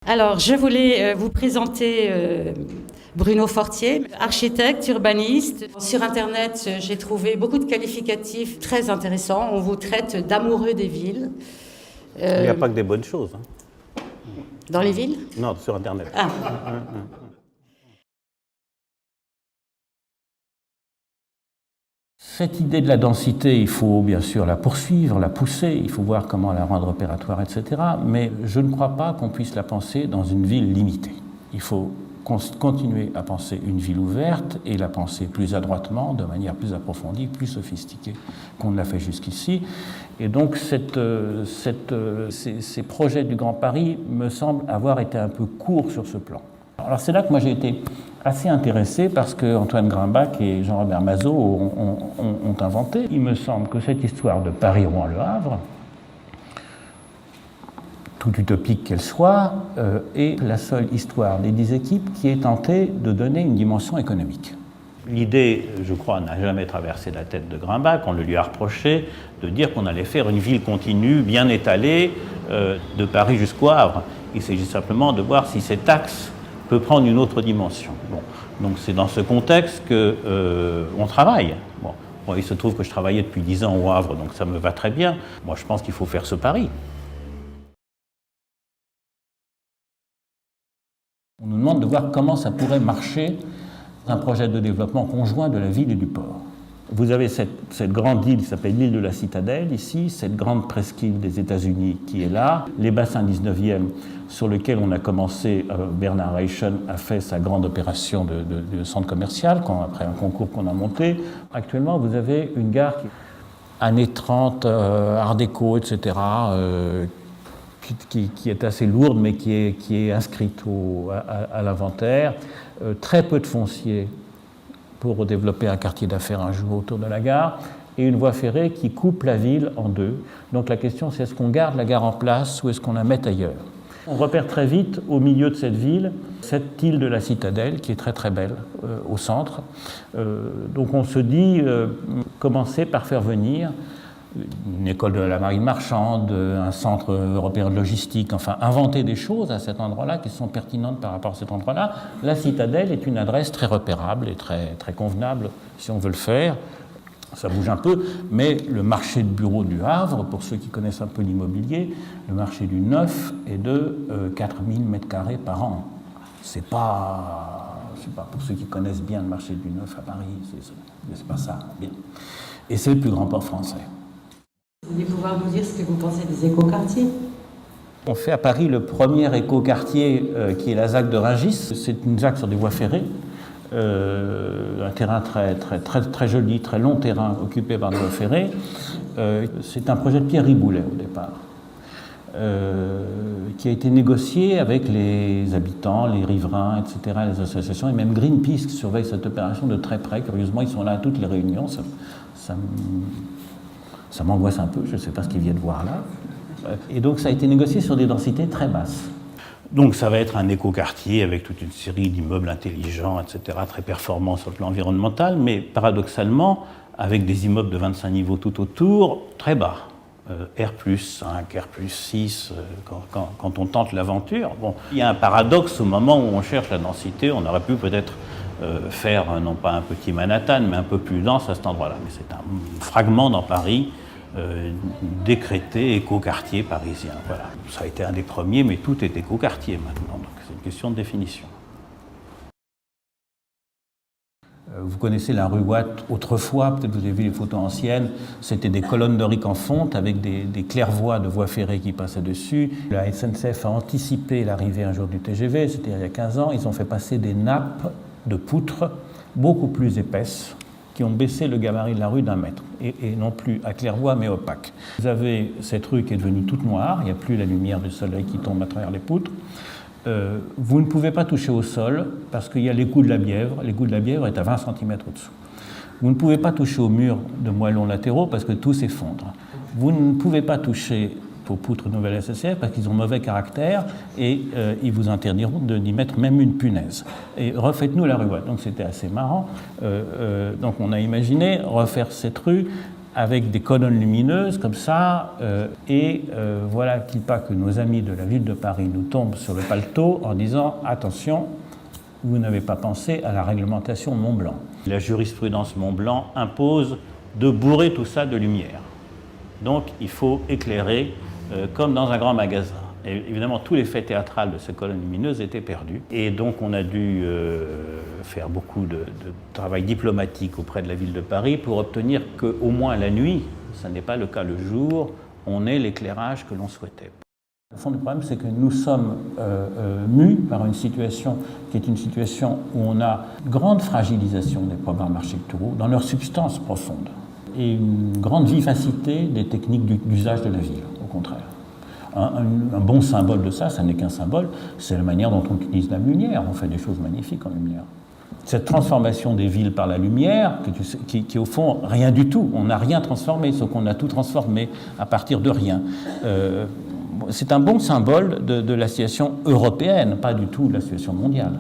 Alors, je voulais vous présenter Bruno Fortier, architecte, urbaniste. Sur Internet, j'ai trouvé beaucoup de qualificatifs très intéressants. On vous traite d'amoureux des villes. Il n'y a pas que des bonnes choses. Hein. Dans les villes? Non, sur Internet. Ah. Cette idée de la densité, il faut bien sûr la poursuivre, la pousser, il faut voir comment la rendre opératoire, etc. Mais je ne crois pas qu'on puisse la penser dans une ville limitée. Il faut continuer à penser une ville ouverte et la penser plus adroitement, de manière plus approfondie, plus sophistiquée qu'on ne l'a fait jusqu'ici. Et donc ces projets du Grand Paris me semblent avoir été un peu courts sur ce plan. Alors c'est là que moi j'ai été assez intéressé parce que Antoine Grimbach et Jean-Robert Mazot ont inventé. Il me semble que cette histoire de Paris-Rouen-Le Havre, toute utopique qu'elle soit, est la seule histoire des 10 équipes qui ait tenté de donner une dimension économique. L'idée, je crois, n'a jamais traversé la tête de Grimbach, on le lui a reproché, de dire qu'on allait faire une ville continue, bien étalée, de Paris jusqu'au Havre. Il s'agit simplement de voir si cet axe peut prendre une autre dimension. Bon. Donc c'est dans ce contexte qu'on travaille. Bon, il se trouve que je travaillais depuis 10 ans au Havre, donc ça me va très bien. Moi, je pense qu'il faut faire ce pari. On nous demande de voir comment ça pourrait marcher un projet de développement conjoint de la ville et du port. Vous avez cette grande île qui s'appelle l'île de la Citadelle, ici, cette grande presqu'île des États-Unis qui est là, les bassins 19e sur lesquels on a commencé, Bernard Reichen a fait sa grande opération de centre commercial, après un concours qu'on a monté. Actuellement, vous avez une gare années 30, art déco, etc., qui est assez lourde, mais qui est inscrite à l'inventaire. Très peu de foncier pour développer un quartier d'affaires un jour autour de la gare, et une voie ferrée qui coupe la ville en deux. Donc la question, c'est est-ce qu'on garde la gare en place ou est-ce qu'on la met ailleurs? On repère très vite, au milieu de cette ville, cette île de la Citadelle, qui est très très belle, au centre. Donc on se dit, commencer par faire venir une école de la marine marchande, un centre européen de logistique, enfin inventer des choses à cet endroit-là qui sont pertinentes par rapport à cet endroit-là. La Citadelle est une adresse très repérable et très, très convenable si on veut le faire. Ça bouge un peu, mais le marché de bureaux du Havre, pour ceux qui connaissent un peu l'immobilier, le marché du neuf est de 4000 m² par an. C'est pas pour ceux qui connaissent bien le marché du neuf à Paris, c'est pas ça. Bien. Et c'est le plus grand port français. Vous allez pouvoir nous dire ce que vous pensez des écoquartiers? On fait à Paris le premier écoquartier qui est la ZAC de Rungis. C'est une ZAC sur des voies ferrées, un terrain très, très, très, très joli, très long terrain occupé par des voies ferrées. C'est un projet de Pierre Riboulet au départ, qui a été négocié avec les habitants, les riverains, etc., les associations, et même Greenpeace qui surveille cette opération de très près. Curieusement, ils sont là à toutes les réunions. Ça m'angoisse un peu, je ne sais pas ce qu'ils viennent voir là. Et donc ça a été négocié sur des densités très basses. Donc ça va être un écoquartier avec toute une série d'immeubles intelligents, etc., très performants sur le plan environnemental, mais paradoxalement, avec des immeubles de 25 niveaux tout autour, très bas. R+5, R+6, quand on tente l'aventure. Bon, il y a un paradoxe au moment où on cherche la densité, on aurait pu peut-être faire, non pas un petit Manhattan, mais un peu plus dense à cet endroit-là. Mais c'est un fragment dans Paris, décrété écoquartier parisien. Voilà. Ça a été un des premiers, mais tout est écoquartier maintenant, donc c'est une question de définition. Vous connaissez la rue Watt autrefois, peut-être vous avez vu les photos anciennes, c'était des colonnes doriques en fonte avec des claires-voies de voies ferrées qui passaient dessus. La SNCF a anticipé l'arrivée un jour du TGV, c'était il y a 15 ans, ils ont fait passer des nappes de poutres beaucoup plus épaisses qui ont baissé le gabarit de la rue d'1 mètre, et non plus à claire-voie mais opaque. Vous avez cette rue qui est devenue toute noire, il n'y a plus la lumière du soleil qui tombe à travers les poutres. Vous ne pouvez pas toucher au sol parce qu'il y a l'égout de la Bièvre. L'égout de la Bièvre est à 20 cm au-dessous. Vous ne pouvez pas toucher aux murs de moellons latéraux parce que tout s'effondre. Vous ne pouvez pas toucher aux poutres nouvelles SNCF parce qu'ils ont mauvais caractère et ils vous interdiront d'y mettre même une punaise. Et refaites-nous la rue Watt. Donc c'était assez marrant. Donc on a imaginé refaire cette rue avec des colonnes lumineuses comme ça, voilà-t-il pas que nos amis de la ville de Paris nous tombent sur le paletot en disant « Attention, vous n'avez pas pensé à la réglementation Mont-Blanc ». La jurisprudence Mont-Blanc impose de bourrer tout ça de lumière. Donc il faut éclairer comme dans un grand magasin. Et évidemment, tous les faits théâtrales de ces colonnes lumineuses étaient perdus. Et donc, on a dû faire beaucoup de travail diplomatique auprès de la ville de Paris pour obtenir qu'au moins la nuit, ce n'est pas le cas le jour, on ait l'éclairage que l'on souhaitait. Le fond du problème, c'est que nous sommes mus par une situation qui est une situation où on a une grande fragilisation des programmes architecturaux dans leur substance profonde et une grande vivacité des techniques d'usage de la ville, au contraire. Un bon symbole de ça, ça n'est qu'un symbole, c'est la manière dont on utilise la lumière. On fait des choses magnifiques en lumière. Cette transformation des villes par la lumière, qui est au fond rien du tout. On n'a rien transformé, sauf qu'on a tout transformé à partir de rien. C'est un bon symbole de la situation européenne, pas du tout de la situation mondiale.